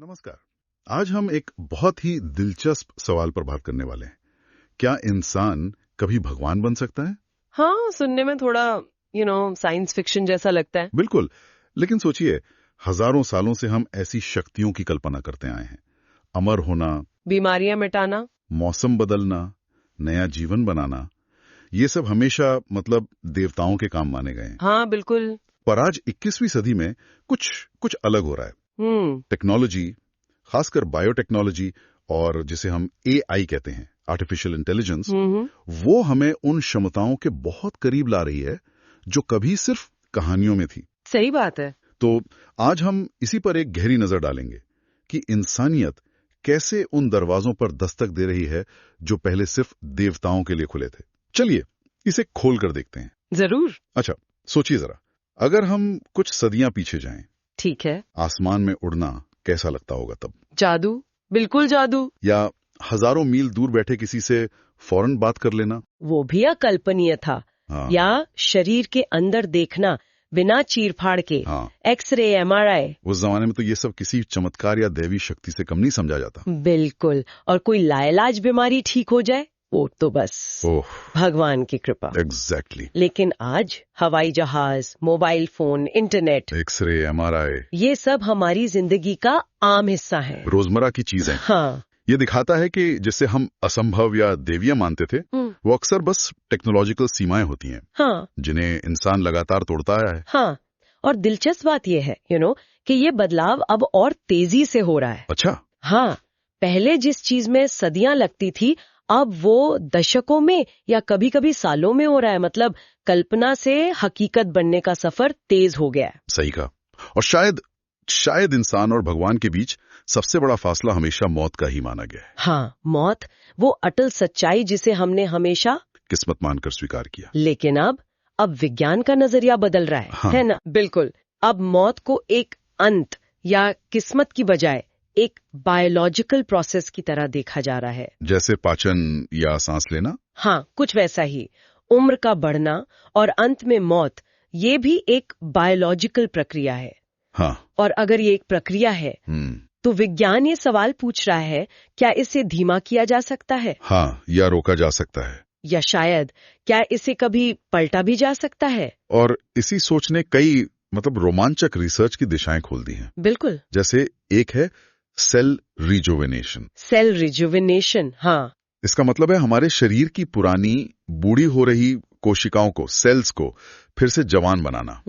नमस्कार। आज हम एक बहुत ही दिलचस्प सवाल पर बात करने वाले हैं। क्या इंसान कभी भगवान बन सकता है? हाँ, सुनने में थोड़ा साइंस फिक्शन जैसा लगता है। बिल्कुल, लेकिन सोचिए, हजारों सालों से हम ऐसी शक्तियों की कल्पना करते आए हैं। अमर होना, बीमारियां मिटाना। मौसम बदलना, नया जीवन बनाना, ये सब हमेशा देवताओं के काम माने गए हैं। हाँ, बिल्कुल। पर आज 21वीं सदी में कुछ अलग हो रहा है। टेक्नोलॉजी, खासकर बायोटेक्नोलॉजी और जिसे हम एआई कहते हैं, आर्टिफिशियल इंटेलिजेंस, वो हमें उन क्षमताओं के बहुत करीब ला रही है जो कभी सिर्फ कहानियों में थी। सही बात है। तो आज हम इसी पर एक गहरी नजर डालेंगे कि इंसानियत कैसे उन दरवाजों पर दस्तक दे रही है जो पहले सिर्फ देवताओं के लिए खुले थे। चलिए इसे खोल कर देखते हैं। जरूर। अच्छा, सोचिए जरा, अगर हम कुछ सदियां पीछे जाएं, ठीक है। आसमान में उड़ना कैसा लगता होगा तब? जादू, बिल्कुल जादू। या हजारों मील दूर बैठे किसी से फौरन बात कर लेना, वो भी अकल्पनीय था। हाँ। या शरीर के अंदर देखना बिना चीरफाड़ के, हाँ। X-ray, MRI. उस जमाने में तो ये सब किसी चमत्कार या दैवी शक्ति से कम नहीं समझा जाता। बिल्कुल। और कोई लाइलाज बीमारी ठीक हो जाए, वो तो बस ओह, भगवान की कृपा। एग्जैक्टली। लेकिन आज हवाई जहाज, mobile phone, internet, X-ray, MRI, ये सब हमारी जिंदगी का आम हिस्सा है। रोजमर्रा की चीजें। हाँ। ये दिखाता है कि जिसे हम असंभव या देवीय मानते थे, वो अक्सर बस टेक्नोलॉजिकल सीमाएं होती हैं, हाँ। जिन्हें इंसान लगातार तोड़ता आया है। हाँ, और दिलचस्प बात यह है कि ये बदलाव अब और तेजी से हो रहा है। अच्छा। हाँ, पहले जिस चीज में सदियां लगती थी, अब वो दशकों में या कभी कभी सालों में हो रहा है। मतलब कल्पना से हकीकत बनने का सफर तेज हो गया है। सही कहा। और शायद इंसान और भगवान के बीच सबसे बड़ा फासला हमेशा मौत का ही माना गया है। हाँ, मौत, वो अटल सच्चाई जिसे हमने हमेशा किस्मत मानकर स्वीकार किया। लेकिन अब विज्ञान का नजरिया बदल रहा है, हाँ। है ना? बिल्कुल। अब मौत को एक अंत या किस्मत की बजाय एक बायोलॉजिकल प्रोसेस की तरह देखा जा रहा है। जैसे पाचन या सांस लेना। हाँ, कुछ वैसा ही। उम्र का बढ़ना और अंत में मौत, ये भी एक बायोलॉजिकल प्रक्रिया है। हाँ। और अगर ये एक प्रक्रिया है, तो विज्ञान ये सवाल पूछ रहा है, क्या इसे धीमा किया जा सकता है? हाँ, या रोका जा सकता है। या शायद क्या इसे कभी पलटा भी जा सकता है? और इसी सोच ने कई रोमांचक रिसर्च की दिशाएं खोल दी हैं। बिल्कुल। जैसे एक है सेल रिजुवेनेशन। सेल रिजुवेनेशन, हाँ। इसका मतलब है हमारे शरीर की पुरानी बूढ़ी हो रही कोशिकाओं को, सेल्स को फिर से जवान बनाना।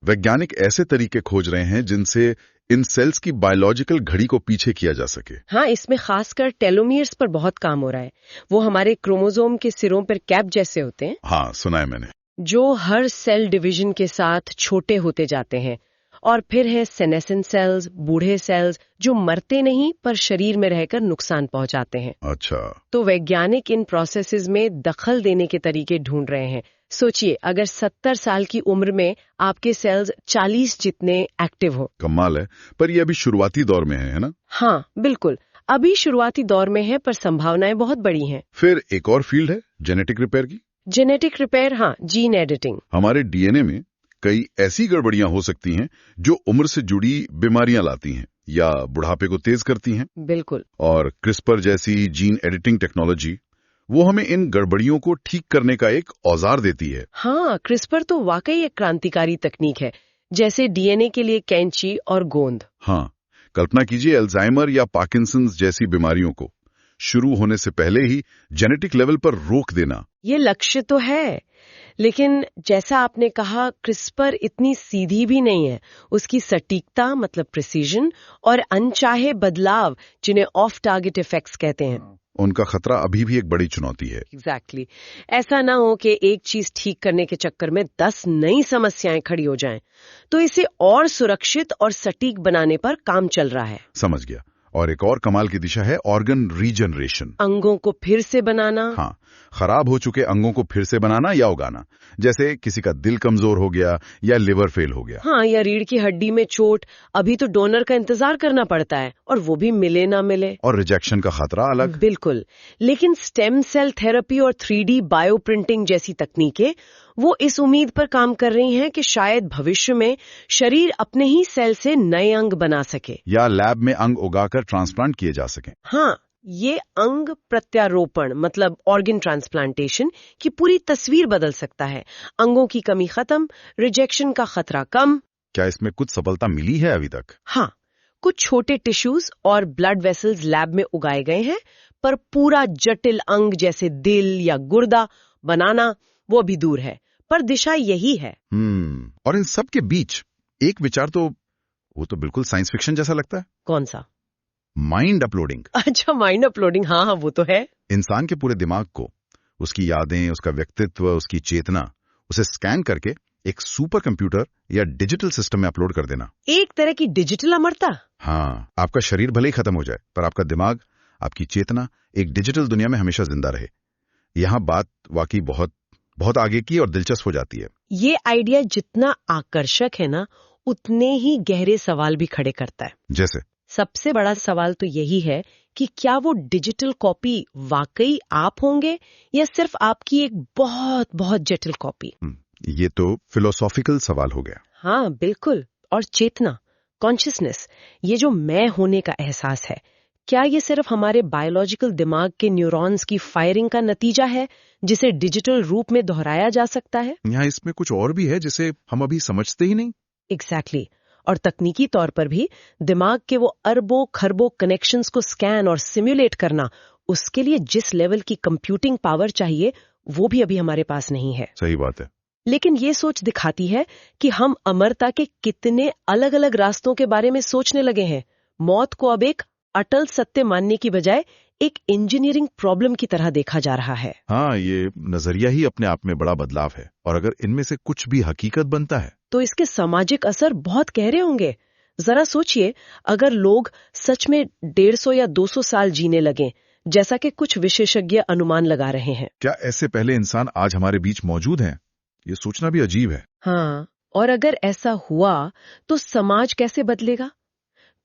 वैज्ञानिक ऐसे तरीके खोज रहे हैं जिनसे इन सेल्स की बायोलॉजिकल घड़ी को पीछे किया जा सके। हाँ, इसमें खासकर टेलोमियर्स पर बहुत काम हो रहा है। वो हमारे क्रोमोसोम के सिरों पर कैप जैसे होते हैं। हाँ, सुना है मैंने। जो हर सेल डिवीजन के साथ छोटे होते जाते हैं। और फिर है सेनेसेंट सेल्स, बूढ़े सेल्स, जो मरते नहीं पर शरीर में रहकर नुकसान पहुंचाते हैं। अच्छा। तो वैज्ञानिक इन प्रोसेसेस में दखल देने के तरीके ढूंढ रहे हैं। सोचिए, अगर 70 साल की उम्र में आपके सेल्स 40 जितने एक्टिव हो। कमाल है। पर ये अभी शुरुआती दौर में है ना? हाँ, बिल्कुल। अभी शुरुआती दौर में है, पर संभावनाएं बहुत बड़ी हैं। फिर एक और फील्ड है जेनेटिक रिपेयर की। जेनेटिक रिपेयर, हाँ, जीन एडिटिंग। हमारे डीएनए में कई ऐसी गड़बड़ियां हो सकती हैं जो उम्र से जुड़ी बीमारियां लाती हैं या बुढ़ापे को तेज करती हैं। बिल्कुल। और क्रिस्पर जैसी जीन एडिटिंग टेक्नोलॉजी, वो हमें इन गड़बड़ियों को ठीक करने का एक औजार देती है। हाँ, क्रिस्पर तो वाकई एक क्रांतिकारी तकनीक है, जैसे डीएनए के लिए कैंची और गोंद। हाँ, कल्पना कीजिए अल्जाइमर या पार्किंसंस जैसी बीमारियों को शुरू होने से पहले ही जेनेटिक लेवल पर रोक देना। ये लक्ष्य तो है, लेकिन जैसा आपने कहा, क्रिस्पर इतनी सीधी भी नहीं है। उसकी सटीकता, मतलब प्रिसीजन, और अनचाहे बदलाव, जिन्हें ऑफ टारगेट इफेक्ट्स कहते हैं, उनका खतरा अभी भी एक बड़ी चुनौती है। एग्जैक्टली। ऐसा ना हो कि एक चीज ठीक करने के चक्कर में 10 नई समस्याएं खड़ी हो जाएं। तो इसे और सुरक्षित और सटीक बनाने पर काम चल रहा है। समझ गया। और एक और कमाल की दिशा है ऑर्गन रीजनरेशन। अंगों को फिर से बनाना। हाँ, खराब हो चुके अंगों को फिर से बनाना या उगाना। जैसे किसी का दिल कमजोर हो गया या लिवर फेल हो गया। हाँ, या रीढ़ की हड्डी में चोट, अभी तो डोनर का इंतजार करना पड़ता है, और वो भी मिले ना मिले। और रिजेक्शन का खतरा अलग। बिल्कुल। लेकिन स्टेम सेल थेरेपी और 3D बायो प्रिंटिंग जैसी तकनीकें, वो इस उम्मीद पर काम कर रही हैं कि शायद भविष्य में शरीर अपने ही सेल से नए अंग बना सके या लैब में अंग उगाकर ट्रांसप्लांट किए जा सकें। हाँ, ये अंग प्रत्यारोपण मतलब ऑर्गन ट्रांसप्लांटेशन की पूरी तस्वीर बदल सकता है। अंगों की कमी खत्म, रिजेक्शन का खतरा कम। क्या इसमें कुछ सफलता मिली है अभी तक? हाँ, कुछ छोटे टिश्यूज और ब्लड वेसल्स लैब में उगाए गए हैं, पर पूरा जटिल अंग जैसे दिल या गुर्दा बनाना वो अभी दूर है, पर दिशा यही है। और इन सब के बीच एक विचार तो वो तो बिल्कुल साइंस फिक्शन जैसा लगता है। कौन सा? Mind uploading. अच्छा, माइंड अपलोडिंग। हाँ, वो तो है। इंसान के पूरे दिमाग को, उसकी यादें, उसका व्यक्तित्व, उसकी चेतना, उसे स्कैन करके एक सुपर कंप्यूटर या डिजिटल सिस्टम में अपलोड कर देना। एक तरह की डिजिटल अमरता। हाँ, आपका शरीर भले ही खत्म हो जाए, पर आपका दिमाग, आपकी चेतना एक डिजिटल दुनिया में हमेशा जिंदा रहे। यहाँ बात वाकई बहुत बहुत आगे की और दिलचस्प हो जाती है। ये आइडिया जितना आकर्षक है ना, उतने ही गहरे सवाल भी खड़े करता है। जैसे? सबसे बड़ा सवाल तो यही है कि क्या वो डिजिटल कॉपी वाकई आप होंगे या सिर्फ आपकी एक बहुत बहुत जटिल कॉपी? ये तो फिलोसॉफिकल सवाल हो गया। हाँ, बिल्कुल। और चेतना, कॉन्शियसनेस, ये जो मैं होने का एहसास है, क्या ये सिर्फ हमारे बायोलॉजिकल दिमाग के न्यूरॉन्स की फायरिंग का नतीजा है जिसे डिजिटल रूप में दोहराया जा सकता है? यहाँ इसमें कुछ और भी है जिसे हम अभी समझते ही नहीं। एग्जैक्टली। और तकनीकी तौर पर भी दिमाग के वो अरबों खरबों कनेक्शंस को स्कैन और सिम्युलेट करना, उसके लिए जिस लेवल की कंप्यूटिंग पावर चाहिए वो भी अभी हमारे पास नहीं है। सही बात है। लेकिन ये सोच दिखाती है कि हम अमरता के कितने अलग अलग रास्तों के बारे में सोचने लगे हैं। मौत को अब एक अटल सत्य मानने की बजाय एक इंजीनियरिंग प्रॉब्लम की तरह देखा जा रहा है। हाँ, ये नजरिया ही अपने आप में बड़ा बदलाव है, और अगर इनमें से कुछ भी हकीकत बनता है तो इसके सामाजिक असर बहुत गहरे होंगे। जरा सोचिए, अगर लोग सच में 150 या 200 साल जीने लगे, जैसा कि कुछ विशेषज्ञ अनुमान लगा रहे हैं। क्या ऐसे पहले इंसान आज हमारे बीच मौजूद हैं? ये सोचना भी अजीब है। हाँ, और अगर ऐसा हुआ तो समाज कैसे बदलेगा?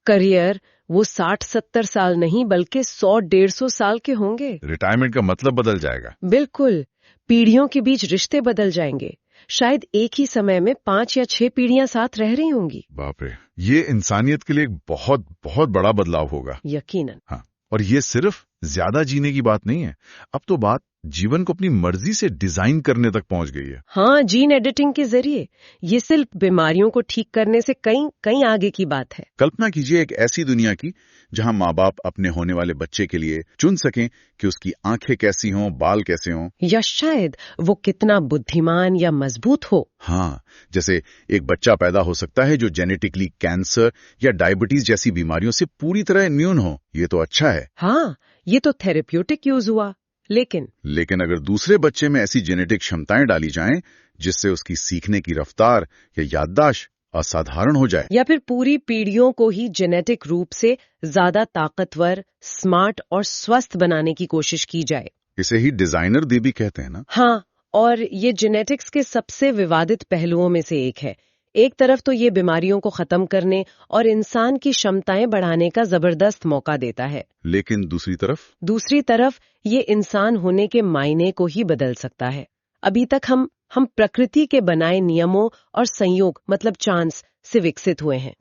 करियर वो 60-70 साल नहीं बल्कि 100-150 साल के होंगे। रिटायरमेंट का मतलब बदल जाएगा। बिल्कुल। पीढ़ियों के बीच रिश्ते बदल जाएंगे। शायद एक ही समय में 5 या 6 पीढ़ियां साथ रह रही होंगी। बाप रे, ये इंसानियत के लिए एक बहुत बहुत बड़ा बदलाव होगा। यकीनन। हाँ, और ये सिर्फ ज्यादा जीने की बात नहीं है, अब तो बात जीवन को अपनी मर्जी से डिजाइन करने तक पहुंच गई है। हाँ, जीन एडिटिंग के जरिए ये सिर्फ बीमारियों को ठीक करने से कहीं आगे की बात है। कल्पना कीजिए एक ऐसी दुनिया की जहां माँ बाप अपने होने वाले बच्चे के लिए चुन सकें कि उसकी आंखें कैसी हों, बाल कैसे हों, या शायद वो कितना बुद्धिमान या मजबूत हो। हाँ, जैसे एक बच्चा पैदा हो सकता है जो जेनेटिकली कैंसर या डायबिटीज जैसी बीमारियों से पूरी तरह इम्यून हो। ये तो अच्छा है। हाँ, ये तो थेरेप्यूटिक यूज हुआ। लेकिन अगर दूसरे बच्चे में ऐसी जेनेटिक क्षमताएं डाली जाएं जिससे उसकी सीखने की रफ्तार या याददाश्त असाधारण हो जाए, या फिर पूरी पीढ़ियों को ही जेनेटिक रूप से ज्यादा ताकतवर, स्मार्ट और स्वस्थ बनाने की कोशिश की जाए, इसे ही डिजाइनर दी भी कहते हैं ना। हाँ, और ये जेनेटिक्स के सबसे विवादित पहलुओं में से एक है। एक तरफ तो ये बीमारियों को खत्म करने और इंसान की क्षमताएं बढ़ाने का जबरदस्त मौका देता है, लेकिन दूसरी तरफ ये इंसान होने के मायने को ही बदल सकता है। अभी तक हम प्रकृति के बनाए नियमों और संयोग मतलब चांस से विकसित हुए हैं।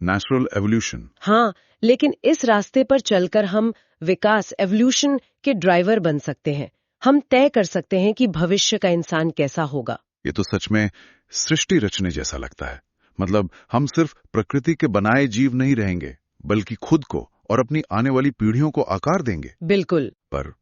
Natural evolution. हाँ, लेकिन इस रास्ते पर चलकर हम विकास एवोल्यूशन के ड्राइवर बन सकते हैं। हम तय कर सकते हैं कि भविष्य का इंसान कैसा होगा। ये तो सच में सृष्टि रचने जैसा लगता है। मतलब हम सिर्फ प्रकृति के बनाए जीव नहीं रहेंगे, बल्कि खुद को और अपनी आने वाली पीढ़ियों को आकार देंगे। बिल्कुल। पर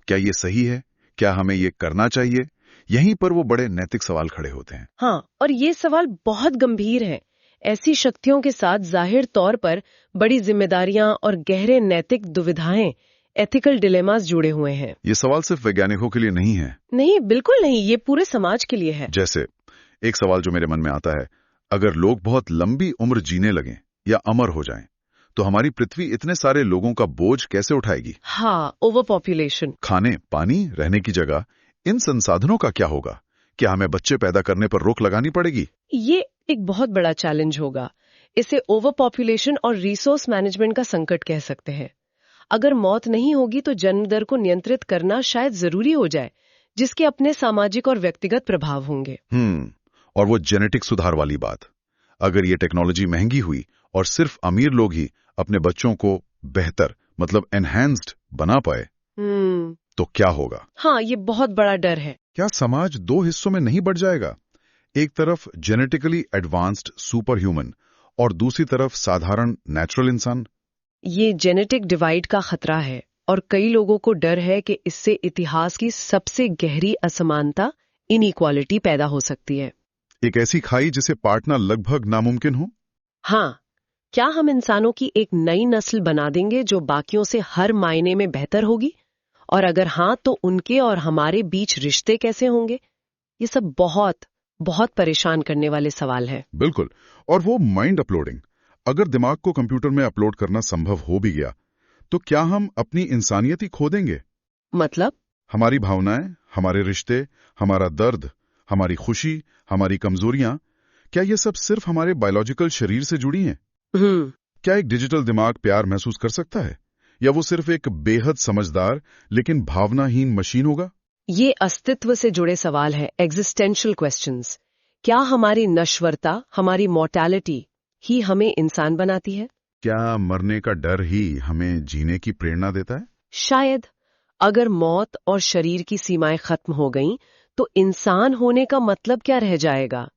क्या ये सही है? क्या हमें ये करना चाहिए? यहीं पर वो बड़े नैतिक सवाल खड़े होते हैं। हाँ, और ये सवाल बहुत गंभीर हैं। ऐसी शक्तियों के साथ जाहिर तौर पर बड़ी जिम्मेदारियां और गहरे नैतिक दुविधाएं, एथिकल डिलेमास जुड़े हुए हैं। ये सवाल सिर्फ वैज्ञानिकों के लिए नहीं है। नहीं, बिल्कुल नहीं, ये पूरे समाज के लिए है। जैसे एक सवाल जो मेरे मन में आता है, अगर लोग बहुत लंबी उम्र जीने लगें या अमर हो जाएं, तो हमारी पृथ्वी इतने सारे लोगों का बोझ कैसे उठाएगी? हाँ, ओवर पॉपुलेशन। खाने, पानी, रहने की जगह, इन संसाधनों का क्या होगा? क्या हमें बच्चे पैदा करने पर रोक लगानी पड़ेगी? ये एक बहुत बड़ा चैलेंज होगा। इसे ओवर पॉपुलेशन और रिसोर्स मैनेजमेंट का संकट कह सकते हैं। अगर मौत नहीं होगी तो जन्म दर को नियंत्रित करना शायद जरूरी हो जाए, जिसके अपने सामाजिक और व्यक्तिगत प्रभाव होंगे। और वो जेनेटिक सुधार वाली बात, अगर ये टेक्नोलॉजी महंगी हुई और सिर्फ अमीर लोग ही अपने बच्चों को बेहतर मतलब एनहांस्ड बना पाए तो क्या होगा? हाँ, ये बहुत बड़ा डर है। क्या समाज दो हिस्सों में नहीं बढ़ जाएगा? एक तरफ जेनेटिकली एडवांस्ड सुपर ह्यूमन और दूसरी तरफ साधारण नेचुरल इंसान। ये जेनेटिक डिवाइड का खतरा है और कई लोगों को डर है कि इससे इतिहास की सबसे गहरी असमानता इनइक्वालिटी पैदा हो सकती है। एक ऐसी खाई जिसे पाटना लगभग नामुमकिन हो। हाँ, क्या हम इंसानों की एक नई नस्ल बना देंगे जो बाकियों से हर मायने में बेहतर होगी? और अगर हाँ, तो उनके और हमारे बीच रिश्ते कैसे होंगे? ये सब बहुत बहुत परेशान करने वाले सवाल है। बिल्कुल। और वो माइंड अपलोडिंग, अगर दिमाग को कंप्यूटर में अपलोड करना संभव हो भी गया तो क्या हम अपनी इंसानियत ही खो देंगे? मतलब? हमारी भावनाएं, हमारे रिश्ते, हमारा दर्द, हमारी खुशी, हमारी कमजोरियां, क्या ये सब सिर्फ हमारे बायोलॉजिकल शरीर से जुड़ी हैं? क्या एक डिजिटल दिमाग प्यार महसूस कर सकता है, या वो सिर्फ एक बेहद समझदार लेकिन भावनाहीन मशीन होगा? ये अस्तित्व से जुड़े सवाल है, एग्जिस्टेंशियल क्वेश्चंस। क्या हमारी नश्वरता, हमारी मॉर्टैलिटी ही हमें इंसान बनाती है? क्या मरने का डर ही हमें जीने की प्रेरणा देता है? शायद। अगर मौत और शरीर की सीमाएं खत्म हो गईं, तो इंसान होने का मतलब क्या रह जाएगा?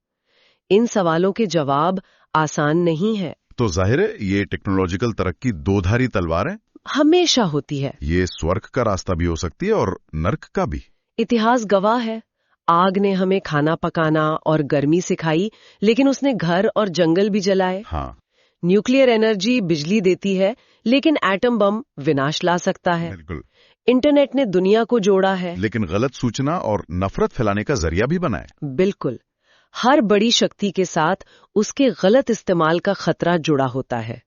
इन सवालों के जवाब आसान नहीं है। तो जाहिर है ये टेक्नोलॉजिकल तरक्की दोधारी तलवार है। हमेशा होती है। ये स्वर्ग का रास्ता भी हो सकती है और नर्क का भी। इतिहास गवाह है। आग ने हमें खाना पकाना और गर्मी सिखाई, लेकिन उसने घर और जंगल भी जलाए। हाँ। न्यूक्लियर एनर्जी बिजली देती है, लेकिन एटम बम विनाश ला सकता है। बिल्कुल। इंटरनेट ने दुनिया को जोड़ा है, लेकिन गलत सूचना और नफरत फैलाने का जरिया भी बना है। बिल्कुल। हर बड़ी शक्ति के साथ उसके गलत इस्तेमाल का खतरा जुड़ा होता है।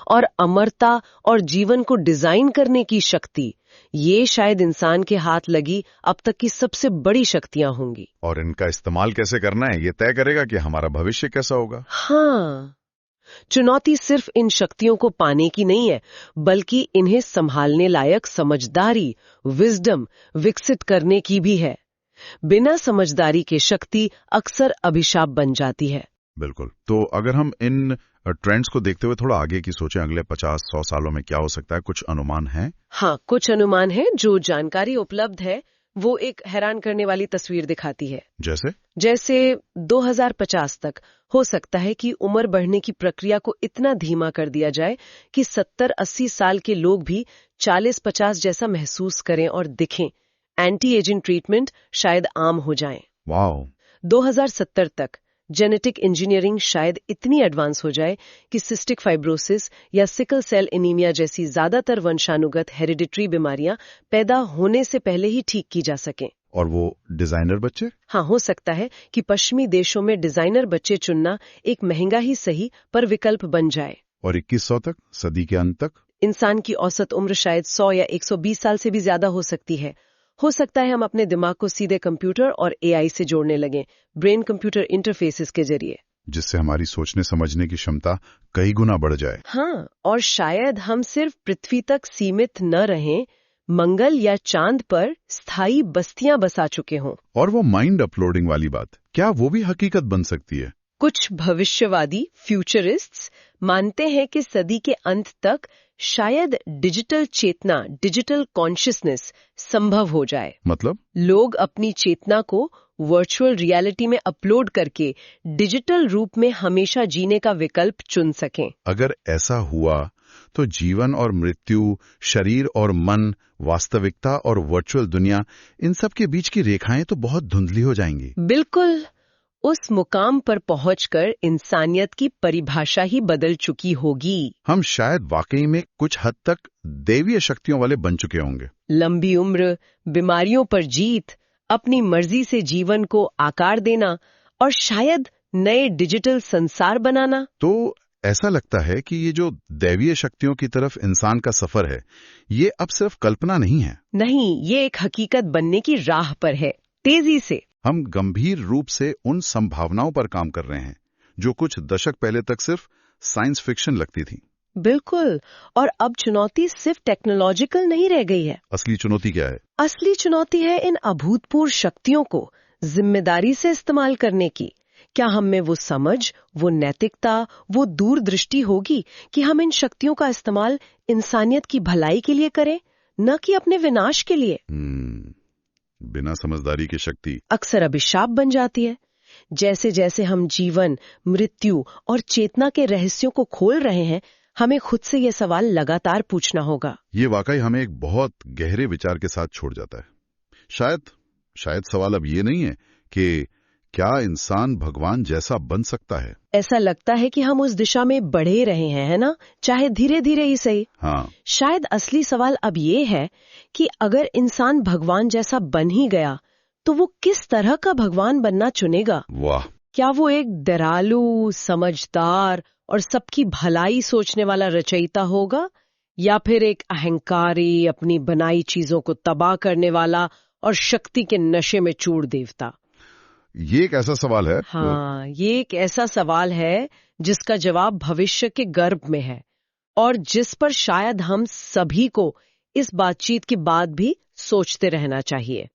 और अमरता और जीवन को डिजाइन करने की शक्ति, ये शायद इंसान के हाथ लगी अब तक की सबसे बड़ी शक्तियां होंगी। और इनका इस्तेमाल कैसे करना है ये तय करेगा कि हमारा भविष्य कैसा होगा। हाँ, चुनौती सिर्फ इन शक्तियों को पाने की नहीं है, बल्कि इन्हें संभालने लायक समझदारी, विजडम विकसित करने की भी है। बिना समझदारी के शक्ति अक्सर अभिशाप बन जाती है। बिल्कुल। तो अगर हम इन ट्रेंड्स को देखते हुए थोड़ा आगे की सोचें, अगले 50-100 सालों में क्या हो सकता है, कुछ अनुमान हैं? हाँ, कुछ अनुमान हैं। जो जानकारी उपलब्ध है वो एक हैरान करने वाली तस्वीर दिखाती है। जैसे 2050 तक हो सकता है कि उम्र बढ़ने की प्रक्रिया को इतना धीमा कर दिया जाए कि 70-80 साल के लोग भी 40-50 जैसा महसूस करें और दिखें। एंटी एजिंग ट्रीटमेंट शायद आम हो जाएं। वाओ। 2070 तक जेनेटिक इंजीनियरिंग शायद इतनी एडवांस हो जाए कि सिस्टिक फाइब्रोसिस या सिकल सेल एनीमिया जैसी ज्यादातर वंशानुगत हेरिडिटरी बीमारियां पैदा होने से पहले ही ठीक की जा सकें। और वो डिजाइनर बच्चे? हाँ, हो सकता है कि पश्चिमी देशों में डिजाइनर बच्चे चुनना एक महंगा ही सही पर विकल्प बन जाए। और 2100 तक, सदी के अंत तक, इंसान की औसत उम्र शायद 100 या 120 साल से भी ज्यादा हो सकती है। हो सकता है हम अपने दिमाग को सीधे कंप्यूटर और एआई से जोड़ने लगें, ब्रेन कंप्यूटर इंटरफेसेस के जरिए, जिससे हमारी सोचने समझने की क्षमता कई गुना बढ़ जाए। हाँ, और शायद हम सिर्फ पृथ्वी तक सीमित न रहें, मंगल या चांद पर स्थायी बस्तियां बसा चुके हों। और वो माइंड अपलोडिंग वाली बात, क्या वो भी हकीकत बन सकती है? कुछ भविष्यवादी फ्यूचरिस्ट्स मानते हैं कि सदी के अंत तक शायद डिजिटल चेतना, डिजिटल कॉन्शियसनेस संभव हो जाए। मतलब? लोग अपनी चेतना को वर्चुअल रियलिटी में अपलोड करके डिजिटल रूप में हमेशा जीने का विकल्प चुन सकें। अगर ऐसा हुआ तो जीवन और मृत्यु, शरीर और मन, वास्तविकता और वर्चुअल दुनिया, इन सब के बीच की रेखाएं तो बहुत धुंधली हो जाएंगी। बिल्कुल। उस मुकाम पर पहुंचकर इंसानियत की परिभाषा ही बदल चुकी होगी। हम शायद वाकई में कुछ हद तक दैवीय शक्तियों वाले बन चुके होंगे। लंबी उम्र, बीमारियों पर जीत, अपनी मर्जी से जीवन को आकार देना और शायद नए डिजिटल संसार बनाना। तो ऐसा लगता है कि ये जो दैवीय शक्तियों की तरफ इंसान का सफर है, ये अब सिर्फ कल्पना नहीं है। नहीं, ये एक हकीकत बनने की राह पर है, तेजी से। हम गंभीर रूप से उन संभावनाओं पर काम कर रहे हैं जो कुछ दशक पहले तक सिर्फ साइंस फिक्शन लगती थी। बिल्कुल। और अब चुनौती सिर्फ टेक्नोलॉजिकल नहीं रह गई है। असली चुनौती क्या है? असली चुनौती है इन अभूतपूर्व शक्तियों को जिम्मेदारी से इस्तेमाल करने की। क्या हम में वो समझ, वो नैतिकता, वो दूरदृष्टि होगी कि हम इन शक्तियों का इस्तेमाल इंसानियत की भलाई के लिए करें, न कि अपने विनाश के लिए? बिना समझदारी की शक्ति अक्सर अभिशाप बन जाती है। जैसे जैसे हम जीवन, मृत्यु और चेतना के रहस्यों को खोल रहे हैं, हमें खुद से ये सवाल लगातार पूछना होगा। ये वाकई हमें एक बहुत गहरे विचार के साथ छोड़ जाता है। शायद सवाल अब ये नहीं है कि क्या इंसान भगवान जैसा बन सकता है। ऐसा लगता है कि हम उस दिशा में बढ़े रहे हैं, है ना? चाहे धीरे धीरे ही सही। हाँ। शायद असली सवाल अब ये है कि अगर इंसान भगवान जैसा बन ही गया, तो वो किस तरह का भगवान बनना चुनेगा? वाह। क्या वो एक दयालु, समझदार और सबकी भलाई सोचने वाला रचयिता होगा, या फिर एक अहंकारी, अपनी बनाई चीजों को तबाह करने वाला और शक्ति के नशे में चूर देवता? ये एक ऐसा सवाल है। हाँ, ये एक ऐसा सवाल है जिसका जवाब भविष्य के गर्भ में है, और जिस पर शायद हम सभी को इस बातचीत के बाद भी सोचते रहना चाहिए।